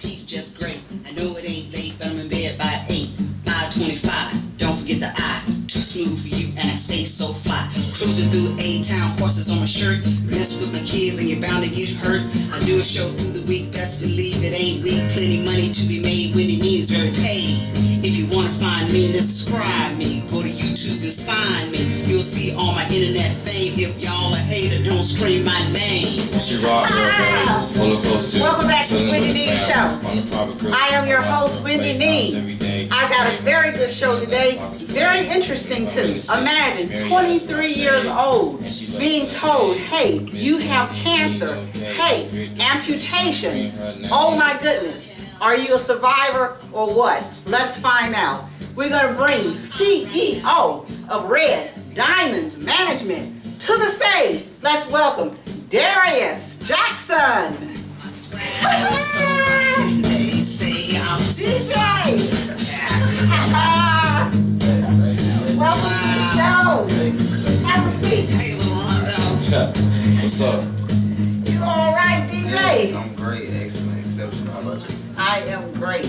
teeth just great. I know it ain't late, but I'm in bed by 8. 5:25, don't forget the I. Too smooth for you, and I stay so fly. Cruising through A-town, horses on my shirt. Mess with my kids, and you're bound to get hurt. I do a show through the week, best believe it ain't weak. Plenty money to be made when it needs very paid. If you wanna find me, then subscribe me. Go to YouTube and sign me. You'll see all my internet fame. If y'all a hater, don't scream my name. She rock girl, roller coaster. Welcome back to the Wende Neen Show. I am your host, Wende Neen. I got a very good show today. Very interesting too. Imagine 23 years old being told, hey, you have cancer. Hey, amputation. Oh my goodness. Are you a survivor or what? Let's find out. We're going to bring CEO of Red Diamonds Management to the stage. Let's welcome Darius Jackson. DJ. Welcome to the show. Have a seat. What's up? You all right, DJ? I'm great, excellent, exceptional. How about you? I am great.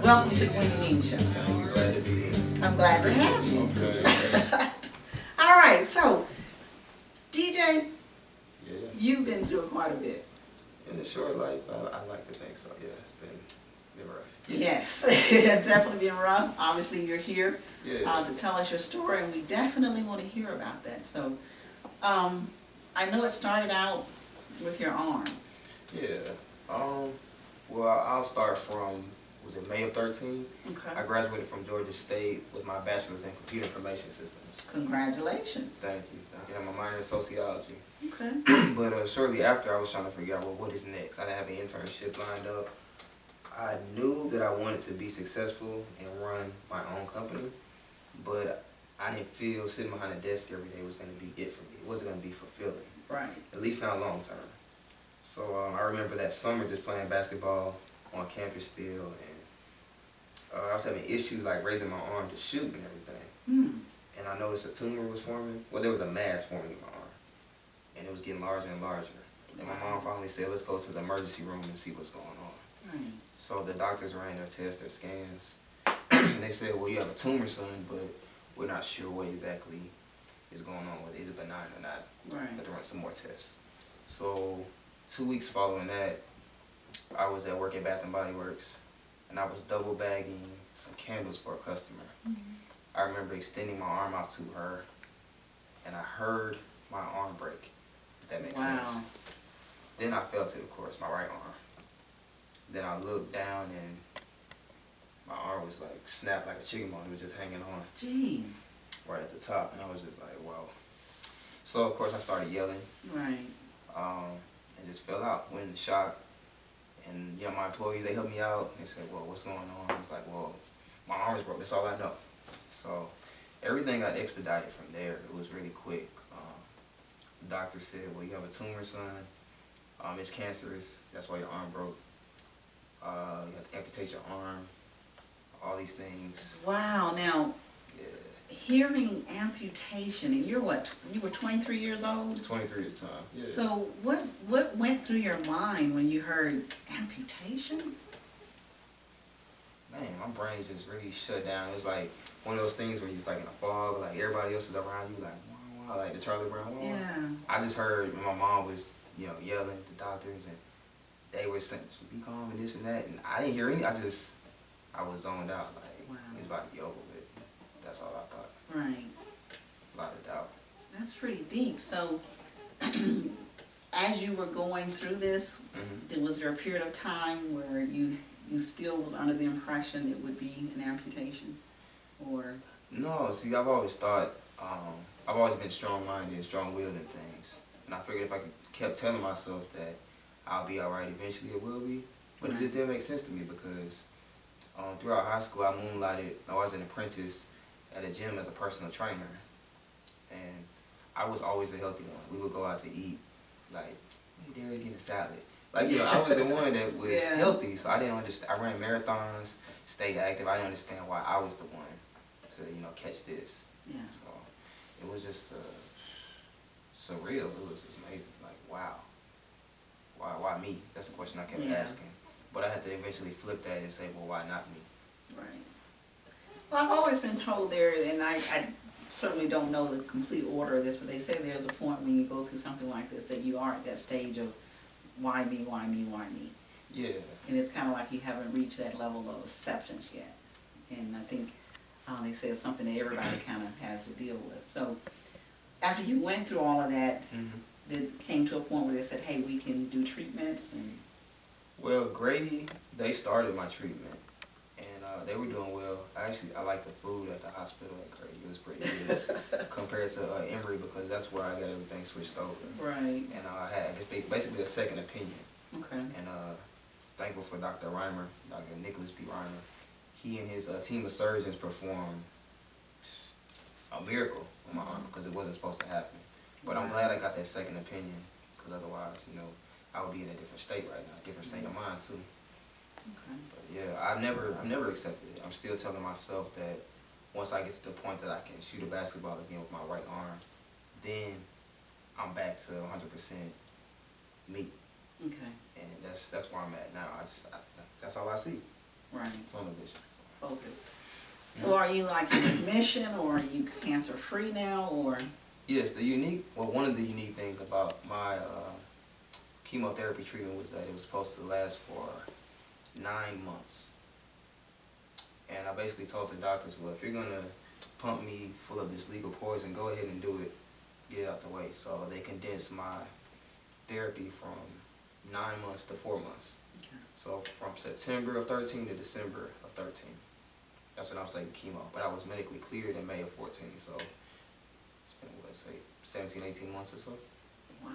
Welcome to the Wende Neen Show. I'm glad to be here. I'm glad to have you. Okay. All right, so DJ, Yeah. you've been through quite a bit. In the short life, I like to think so. Yeah, it's been rough. Yes, it has definitely been rough. Obviously, you're here Yeah. to tell us your story, and we definitely want to hear about that. So, I know it started out with your arm. Yeah. Well, I'll start from, was it May of 13? Okay. I graduated from Georgia State with my bachelor's in computer information systems. Congratulations. Thank you. I have my minor in sociology. Okay. But shortly after, I was trying to figure out, well, what is next? I didn't have an internship lined up. I knew that I wanted to be successful and run my own company, but I didn't feel sitting behind a desk every day was going to be it for me. It wasn't going to be fulfilling, Right. at least not long term. So I remember that summer just playing basketball on campus still, and I was having issues like raising my arm to shoot and everything. Hmm. And I noticed a tumor was forming. Well, there was a mass forming in my arm, and it was getting larger and larger. And my mom finally said, let's go to the emergency room and see what's going on. Right. So the doctors ran their tests, their scans, and they said, well, you have a tumor, son, but we're not sure what exactly is going on with it. Is it benign or not? Right. We have to run some more tests. So 2 weeks following that, I was at work at Bath and Body Works, and I was double bagging some candles for a customer. Mm-hmm. I remember extending my arm out to her, and I heard my arm break, if that makes sense. Then I fell to the course, my right arm. Then I looked down, and my arm was like snapped like a chicken bone. It was just hanging on Jeez. right at the top, and I was just like, wow. So of course I started yelling, Right. and just fell out, went into shock. And yeah, my employees, they helped me out. They said, well, what's going on? I was like, well, my arm is broke, that's all I know. So everything got expedited from there. It was really quick. The doctor said, well, you have a tumor, son. It's cancerous, that's why your arm broke. You have to amputate your arm, all these things. Wow. Now, Yeah. hearing amputation, and you're what? You were 23 years old? 23 at the time. Yeah. So what went through your mind when you heard amputation? Man, my brain just really shut down. It was like one of those things where you're just like in a fog, like everybody else is around you, like, wow, wow, like the Charlie Brown, wow. Yeah. I just heard my mom was, yelling at the doctors, and they were saying, be calm and this and that, and I didn't hear any. I was zoned out, like, Wow. it's about to be over with. That's all I thought. Right. A lot of doubt. That's pretty deep. So, as you were going through this, was there a period of time where you still was under the impression it would be an amputation, or? No, see, I've always thought, I've always been strong-minded and strong-willed in things, and I figured if I kept telling myself that I'll be all right, eventually it will be, but it just didn't make sense to me because throughout high school I moonlighted. I was an apprentice at a gym as a personal trainer, and I was always the healthy one. We would go out to eat, like, hey, Darius getting a salad. Like, I was the one that was healthy, so I didn't understand. I ran marathons, stayed active. I didn't understand why I was the one to, catch this. Yeah. So it was just surreal. It was just amazing. Like, wow. Why me? That's the question I kept asking. But I had to eventually flip that and say, well, why not me? Right. Well, I've always been told there, and I certainly don't know the complete order of this, but they say there's a point when you go through something like this that you are at that stage of why me, why me, why me. Yeah. And it's kind of like you haven't reached that level of acceptance yet. And I think they say it's something that everybody kind of has to deal with. So after you went through all of that, it came to a point where they said, hey, we can do treatments. And Well, Grady, they started my treatment, and they were doing well. I like the food at the hospital at Grady. It was pretty good compared to Emory, because that's where I got everything switched over. right. And I had basically a second opinion. Okay. And thankful for Dr. Reimer, Dr. Nicholas P. Reimer. He and his team of surgeons performed a miracle on my arm, because it wasn't supposed to happen. But I'm glad I got that second opinion, because otherwise, you know, I would be in a different state right now, a different state of mind too. Okay. But yeah, I've never accepted it. I'm still telling myself that once I get to the point that I can shoot a basketball again with my right arm, then I'm back to 100% me. Okay. And that's where I'm at now. That's all I see. Right. It's on the vision. Focused. So are you like in remission, or are you cancer free now, or? Yes, one of the unique things about my chemotherapy treatment was that it was supposed to last for 9 months. And I basically told the doctors, well, if you're gonna pump me full of this legal poison, go ahead and do it, get it out the way. So they condensed my therapy from 9 months to 4 months. Okay. So from September of 13 to December of 13. That's when I was taking chemo. But I was medically cleared in May of 14. So it's been, let's say, 17, 18 months or so. Wow.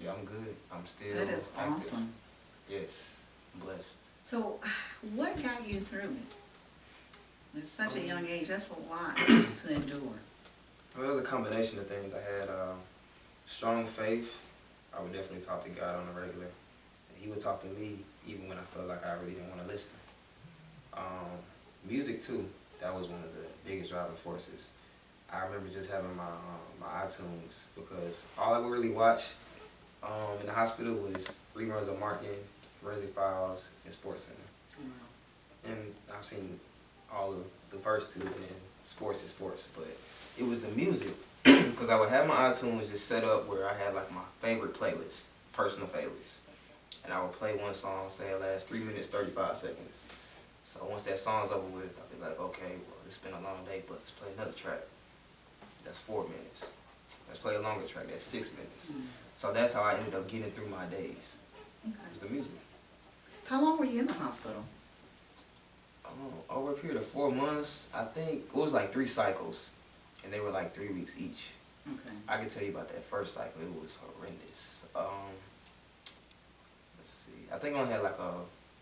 Yeah, I'm good. I'm still That is active. awesome. Yes, I'm blessed. So what got you through it? At such a young age, that's a lot to endure. Well, it was a combination of things. I had strong faith. I would definitely talk to God on a regular. And He would talk to me even when I felt like I really didn't want to listen. Music too. That was one of the biggest driving forces. I remember just having my iTunes, because all I would really watch in the hospital was reruns of Martin, Forensic Files, and Sports Center. And I've seen all of the first two, and then sports is sports. But it was the music, because I would have my iTunes just set up where I had like my favorite playlist, personal favorites. And I would play one song, say it lasts 3 minutes, 35 seconds. So once that song's over with, I'll be like, okay, well, it's been a long day, but let's play another track. That's 4 minutes. Let's play a longer track, that's 6 minutes. So that's how I ended up getting through my days. Okay. It was the music. How long were you in the hospital? Over a period of 4 months, I think it was like 3 cycles, and they were like 3 weeks each. Okay. I can tell you about that first cycle. It was horrendous. Let's see. I think I only had like a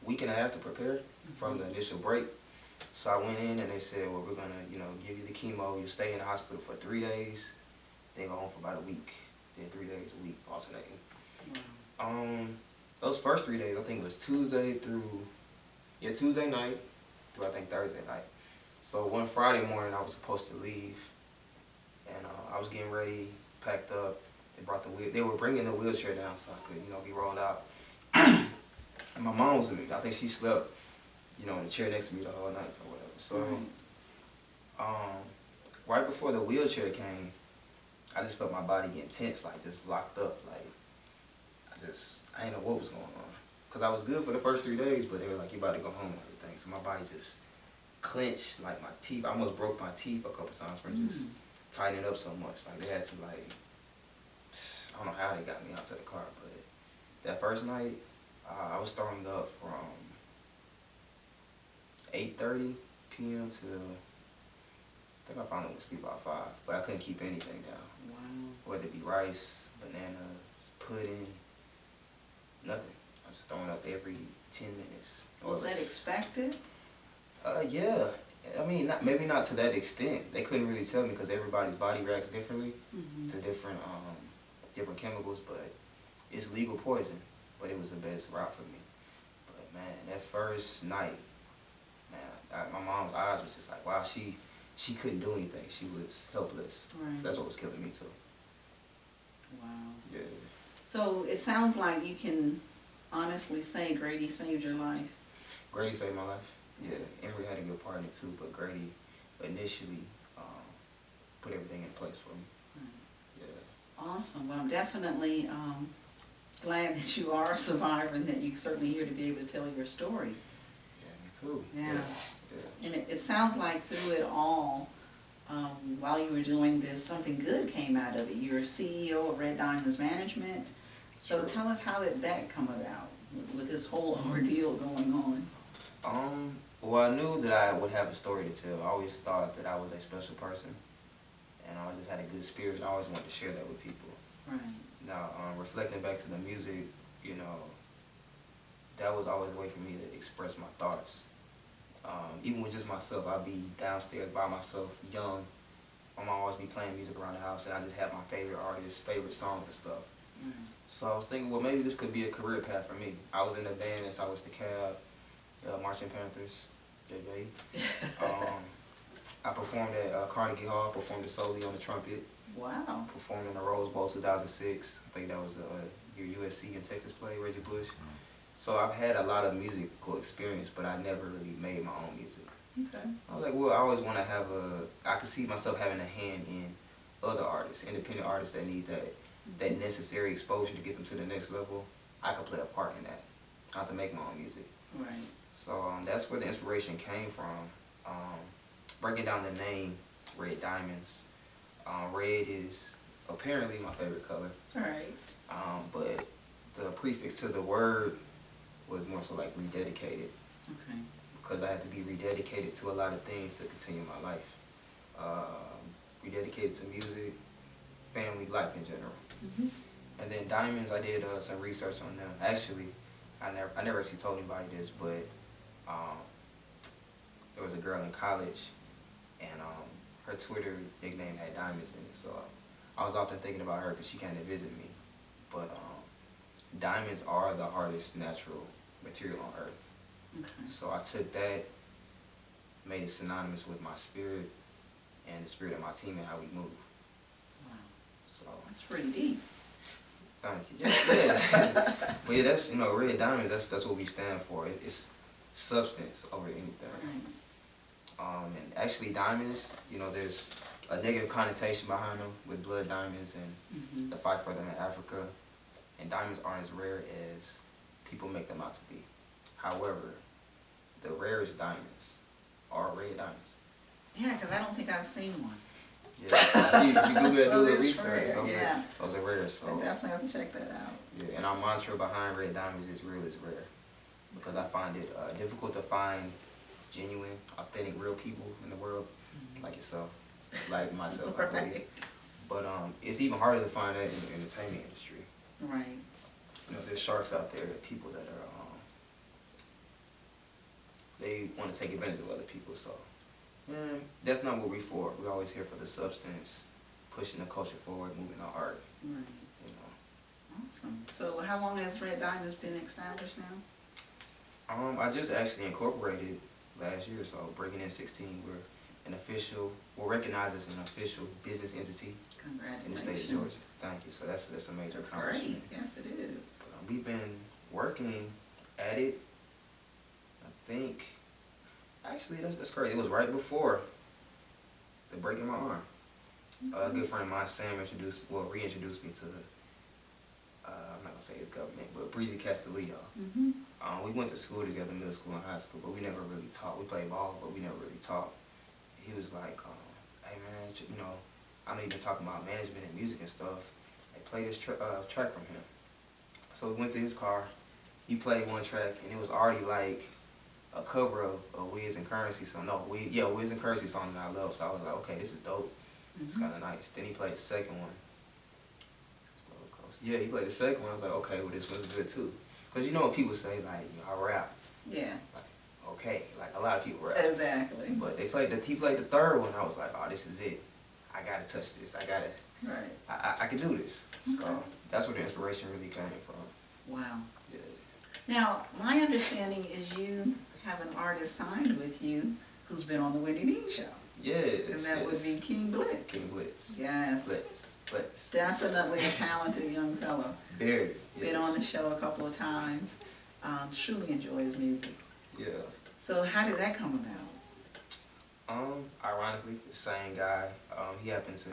week and a half to prepare from the initial break. So I went in and they said, well, we're gonna, give you the chemo. You stay in the hospital for 3 days, then go home for about a week, then 3 days a week, alternating. Wow. Those first 3 days, I think it was Tuesday night through I think Thursday night. So one Friday morning, I was supposed to leave, and I was getting ready, packed up. They were bringing the wheelchair down so I could, be rolled out. And my mom was with me. I think she slept, in the chair next to me the whole night or whatever. So, right before the wheelchair came, I just felt my body getting tense, like just locked up. Like, I didn't know what was going on. Because I was good for the first 3 days, but they were like, you about to go home and everything. So my body just clenched, like my teeth. I almost broke my teeth a couple times from just tightening up so much. Like they had to I don't know how they got me out to the car, but that first night, I was throwing up from 8:30 p.m. to, I think I finally went to sleep about 5, but I couldn't keep anything down. Wow. Whether it be rice, banana, pudding, nothing. I was just throwing up every 10 minutes. Was that expected? Yeah. I mean, maybe not to that extent. They couldn't really tell me because everybody's body reacts differently to different chemicals, but it's legal poison. But it was the best route for me. But man, that first night, man, my mom's eyes was just like, wow, she couldn't do anything. She was helpless. Right. So that's what was killing me too. Wow. Yeah. So it sounds like you can honestly say Grady saved your life. Grady saved my life. Yeah, Emory had a good part in it too, but Grady initially put everything in place for me. Yeah. Awesome. Well, I'm definitely glad that you are a survivor and that you're certainly here to be able to tell your story. Yeah, me too. Yeah. Yeah. And it sounds like through it all, while you were doing this, something good came out of it. You're CEO of Red Diamonds Management. So True. tell us, how did that come about with this whole ordeal going on? Well, I knew that I would have a story to tell. I always thought that I was a special person, and I just had a good spirit, and I always wanted to share that with people. Right. Now, reflecting back to the music, you know, that was always a way for me to express my thoughts. Even with just myself, I'd be downstairs by myself, young. My mom always be playing music around the house, and I just have my favorite artists, favorite songs and stuff. So I was thinking, well, maybe this could be a career path for me. I was in the band since I was the cab, Marching Panthers, JJ. I performed at Carnegie Hall, performed solely on the trumpet. Wow. Performed in the Rose Bowl 2006. I think that was your USC and Texas play, Reggie Bush. So I've had a lot of musical experience, but I never really made my own music. Okay. I was like, well, I always want to have I could see myself having a hand in other artists, independent artists that need that necessary exposure to get them to the next level. I could play a part in that, not to make my own music. Right. So that's where the inspiration came from. Breaking down the name, Red Diamonds. Red is apparently my favorite color. All right. But the prefix to the word was more so like rededicated. Okay. Because I had to be rededicated to a lot of things to continue my life. Rededicated to music, family, life in general. And then diamonds, I did some research on them. Actually, I never actually told anybody this, but there was a girl in college, and her Twitter nickname had diamonds in it. So I was often thinking about her because she came to visit me. But diamonds are the hardest natural material on earth. Okay. So I took that, made it synonymous with my spirit and the spirit of my team and how we move. Wow. So That's pretty deep. thank you. Yeah. But yeah, that's, Red Diamonds, that's what we stand for. It's substance over anything. Right. And actually diamonds, there's a negative connotation behind them with blood diamonds and the fight for them in Africa. And diamonds aren't as rare as people make them out to be. However, the rarest diamonds are red diamonds. Yeah, because I don't think I've seen one. Yeah, you Google it, So do the it's research. rare, Those are rare. So I definitely have to check that out. yeah, and our mantra behind red diamonds is real is rare, because I find it difficult to find genuine, authentic, real people in the world, like yourself, like myself, I believe. Right. But it's even harder to find that in the entertainment industry. Right. There's sharks out there, people that are they want to take advantage of other people. So that's not what we're for. We're always here for the substance, pushing the culture forward, moving the art. Right. Awesome. So how long has Red Diamonds been established now? I just actually incorporated last year, so breaking in 16, we're recognized as an official business entity in the state of Georgia. Thank you. So that's a major accomplishment. Great. Yes, it is. We've been working at it, I think, actually that's crazy. It was right before the breaking my arm. A good friend of mine, Sam, reintroduced me to, I'm not gonna say his government, but Breezy Castillo. We went to school together, middle school and high school, but we never really talked. We played ball, but we never really talked. He was like, hey man, I know you've been talking about management and music and stuff. They played this track from him. So we went to his car, he played one track, and it was already like a cover of Wiz and Currency song. Wiz and Currency song that I love. So I was like, okay, this is dope. It's kind of nice. Then he played the second one. Yeah, he played the second one. I was like, okay, well this one's good too. Because when people say like, I rap. Yeah. Like, okay, like a lot of people rap. Exactly. But he played the third one. I was like, oh, this is it. I gotta touch this. Right. I can do this. Okay. So that's where the inspiration really came from. Wow. Yeah. Now, my understanding is you have an artist signed with you who's been on the Wende Neen show. Yes. And that would be King Blitz. King Blitz. Yes. Blitz. Definitely a talented young fellow. Very. Been on the show a couple of times. Truly enjoy his music. Yeah. So how did that come about? Ironically, the same guy, he happened to,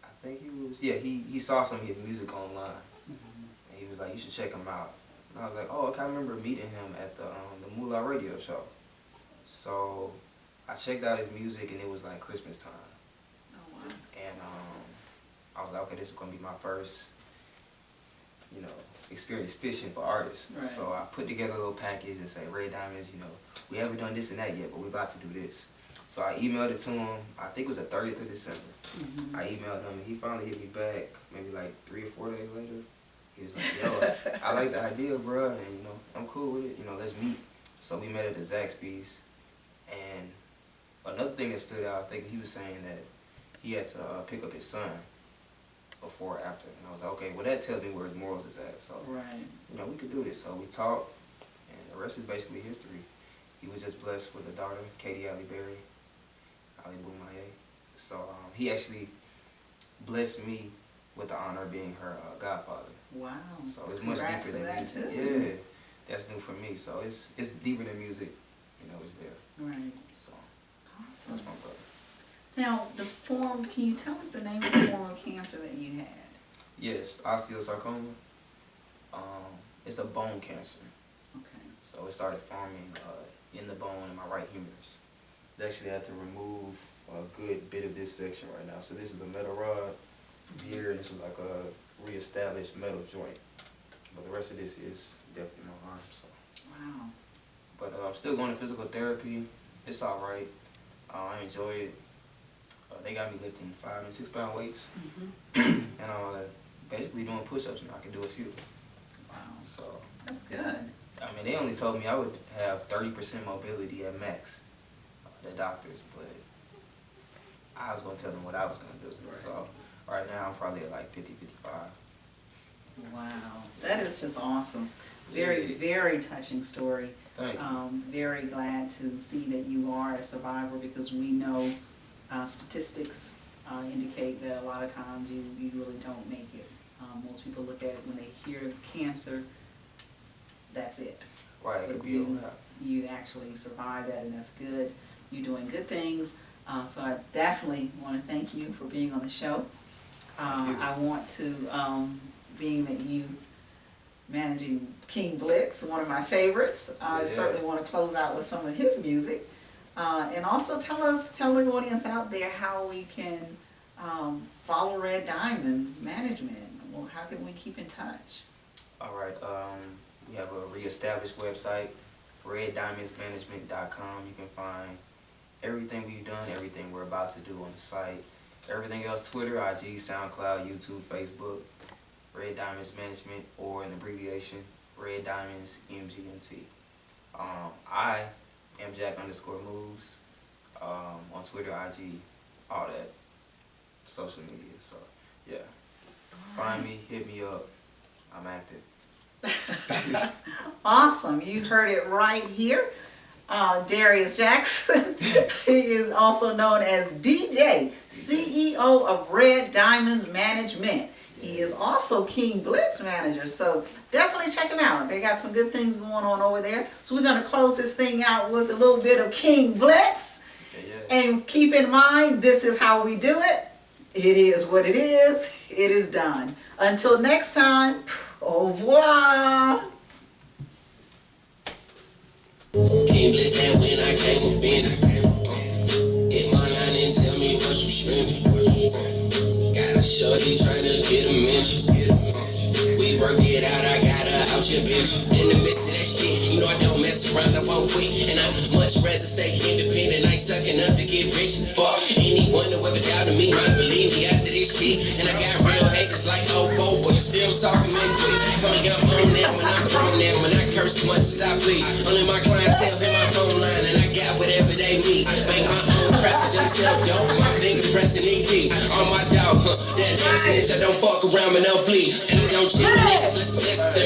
I think he saw some of his music online, and he was like, you should check him out. And I was like, oh, okay, I remember meeting him at the Moolah radio show. So I checked out his music, and it was like Christmas time. Oh, wow. And I was like, okay, this is gonna be my first, experience fishing for artists. Right. So I put together a little package and say, Red Diamonds, we haven't done this and that yet, but we're about to do this. So I emailed it to him, I think it was the 30th of December. I emailed him, and he finally hit me back maybe like 3 or 4 days later. He was like, yo, I like the idea, bro, and I'm cool with it, let's meet. So we met at the Zaxby's, and another thing that stood out, I think he was saying that he had to pick up his son before or after. And I was like, okay, well that tells me where his morals is at. So, right. We could do this. So we talked, and the rest is basically history. He was just blessed with a daughter, Katie Ali Berry, Ali Boumaye. So he actually blessed me with the honor of being her godfather. Wow. So it's much deeper than music. Too. Yeah, that's new for me. So it's deeper than music. It's there. Right. So Awesome. that's my brother. Now, can you tell us the name of the form of cancer that you had? Yes, osteosarcoma. It's a bone cancer. Okay. So it started forming in the bone in my right humerus. They actually had to remove a good bit of this section right now. So this is a metal rod here, and this is like a reestablished metal joint. But the rest of this is definitely my arm. So. Wow. But I'm still going to physical therapy. It's all right. I enjoy it. They got me lifting 5 and 6 pound weights, and I'm basically doing push-ups now. I can do a few. Wow. So That's good. I mean, they only told me I would have 30% mobility at max, the doctors, but I was gonna tell them what I was gonna do. Right. So right now I'm probably at like 50, 55. Wow, that is just awesome. Very, very touching story. Thank you. Very glad to see that you are a survivor, because we know statistics indicate that a lot of times you really don't make it. Most people look at it when they hear cancer, that's it. Right, it But could be a wrap. you actually survived that, and that's good. You're doing good things. So I definitely want to thank you for being on the show. I want to, being that you managing King Blitz, one of my favorites, I certainly want to close out with some of his music. And also tell the audience out there how we can follow Red Diamonds Management. Well, how can we keep in touch? All right, we have a reestablished website, reddiamondsmanagement.com. You can find everything we've done, everything we're about to do on the site. Everything else, Twitter, IG, SoundCloud, YouTube, Facebook, Red Diamonds Management, or an abbreviation, Red Diamonds MGMT. I am Jack_moves on Twitter, IG, all that social media. So yeah, find me, hit me up. I'm active. Awesome, you heard it right here. Darius Jackson. He is also known as DJ, CEO of Red Diamonds Management. He is also King Blitz manager, so definitely check him out. They got some good things going on over there. So we're going to close this thing out with a little bit of King Blitz. And keep in mind, this is how we do it. It is what it is. It is done. Until next time, au revoir. King Blitz had when I came up in it. Hit my line and tell me what you spending. Got a shorty tryna get a mention. We work it out, I got her out your bitch. In the midst of that shit, I don't mess around, I won't quit. And I'd much rather stay independent, I ain't sucking up to get rich. Fuck, anyone who ever doubted me, might believe me after this shit. And I got real haters like oh, but you still talking man quick. Tell me I'm on now, when I'm grown now, when I curse as much as I please. Only my clientele hit my phone line, and I got whatever they need. Make my own crap for themselves, yo. My finger pressing EP. On my dog, that never snitch, I don't fuck around with no plea. And don't chill with niggas, listen to